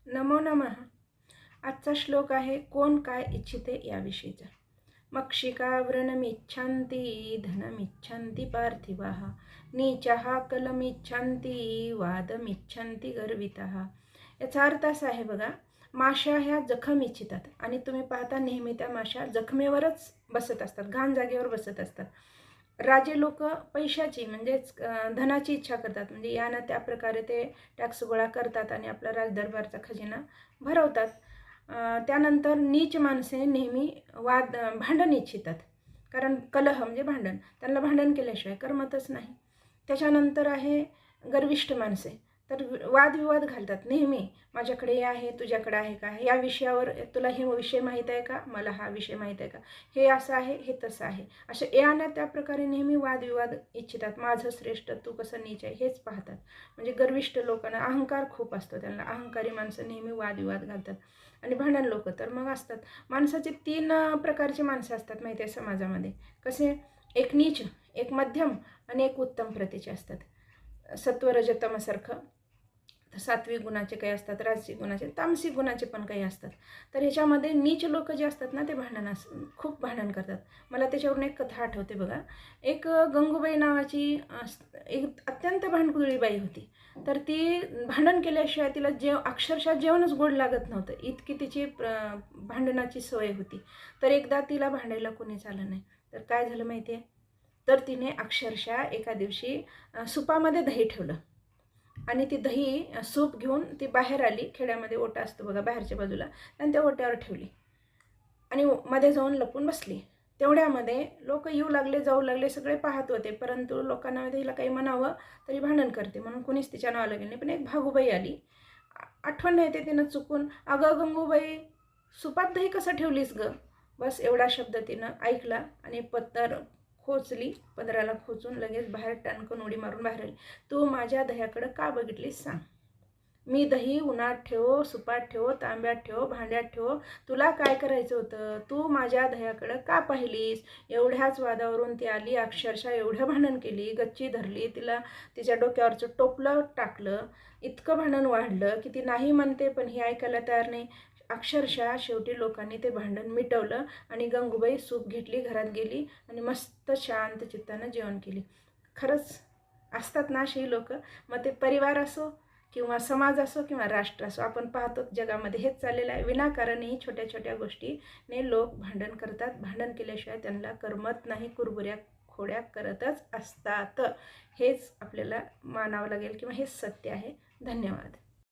नमो नमः. आजचा श्लोक आहे कोण काय इच्छिते याविषयीचा. मक्षिकावृणमिच्छन्ति धनमिच्छन्ति पार्थिवाः नीचः कलमिच्छन्ति वादमिच्छन्ति गर्वितः. याचा अर्थ असा आहे बघा, माशा ह्या जखम इच्छितात आणि तुम्ही पाहता नेहमी त्या माशा जखमेवरच बसत असतात, घाण जागेवर बसत असतात. राजे लोक पैशाची म्हणजेच धनाची इच्छा करतात, म्हणजे यानं त्या प्रकारे ते टॅक्स गोळा करतात आणि आपला राजदरबारचा खजिना भरवतात. त्यानंतर नीच माणसे नेहमी भांडण इच्छितात, कारण कलह म्हणजे भांडण, त्यांना भांडण केल्याशिवाय करमतच नाही. त्याच्यानंतर आहे गर्विष्ठ माणसे, तर वादविवाद घालतात नेहमी. माझ्याकडे हे आहे, तुझ्याकडे आहे का, या विषयावर तुला हे विषय माहीत आहे का, मला हा विषय माहीत आहे का, हे असं आहे, हे तसं आहे, असे यानं त्या प्रकारे नेहमी वादविवाद इच्छितात. माझं श्रेष्ठ, तू कसं नीच आहे, हेच पाहतात. म्हणजे गर्विष्ठ लोकांना अहंकार खूप असतो, त्यांना अहंकारी माणसं नेहमी वादविवाद घालतात. आणि भांडण लोक तर मग असतात. माणसाचे 3 प्रकारचे माणसं असतात माहिती आहे समाजामध्ये. कसे? एक नीच, एक मध्यम आणि एक उत्तम प्रतीचे असतात. सत्व रज तमसारखं सात्विक गुणाचे काही असतात, राजसिक गुणाचे, तामसिक गुणाचे पण काही असतात. तर ह्याच्यामध्ये नीच लोक जे असतात ना, ते खूप भांडण करतात. मला त्याच्यावरून एक कथा आठवते बघा. एक गंगूबाई नावाची एक अत्यंत भांडकुदळी बाई होती. तर ती भांडण केल्याशिवाय तिला अक्षरशः जेवणच गोड लागत नव्हतं, इतकी तिची भांडणाची सवय होती. तर एकदा तिला भांडायला कोणीच आलं नाही. तर काय झालं माहिती आहे? तर तिने अक्षरशः एका दिवशी सुपामध्ये दही ठेवलं आणि ती दही सूप घेऊन ती बाहेर आली. खेड्यामध्ये ओटा असतो बघा बाहेरच्या बाजूला, आणि त्या ओट्यावर ठेवली आणि मध्ये जाऊन लपून बसली. तेवढ्यामध्ये लोक येऊ लागले, जाऊ लागले, सगळे पाहत होते. परंतु लोकांना तिला काही म्हणावं तरी भांडण करते म्हणून कोणीच तिच्या नावाला गेलं नाही. पण एक भागूबाई आली, आठवण नाही येते तिनं चुकून, अगं गंगूबाई, सुपात दही कसं ठेवलीस ग? बस एवढा शब्द तिनं ऐकला आणि पत्तर खोचली, पदराला खोचून लगेच बाहेर टाणकन उडी मारून बाहेर आली. तू माझ्या दह्याकडं का बघितलीस सांग? मी दही उन्हात ठेव, सुपात ठेव, तांब्यात ठेव, भांड्यात ठेव, तुला काय करायचं होतं? तू माझ्या दह्याकडं का पाहिलीस? एवढ्याच वादावरून ती आली, अक्षरशः एवढं भांडण केली, गच्ची धरली, तिला तिच्या डोक्यावरचं टोपलं टाकलं. इतकं भांडण वाढलं की ती नाही म्हणते पण ही ऐकायला तयार नाही. अक्षरशः शेवटी लोकांनी ते भांडण मिटवलं आणि गंगूबाई सूप घेतली, घरात गेली आणि मस्त शांत चित्तानं जेवण केली. खरंच असतात ना अशी लोक. मग ते परिवार असो किंवा समाज असो किंवा राष्ट्र असो, आपण पाहतो जगामध्ये हेच चाललेलं आहे. विनाकारणही छोट्या छोट्या गोष्टीने लोक भांडण करतात. भांडण केल्याशिवाय त्यांना करमत नाही, कुरबुऱ्या खोड्या करतच असतात. हेच आपल्याला मानावं लागेल किंवा हेच सत्य आहे. धन्यवाद.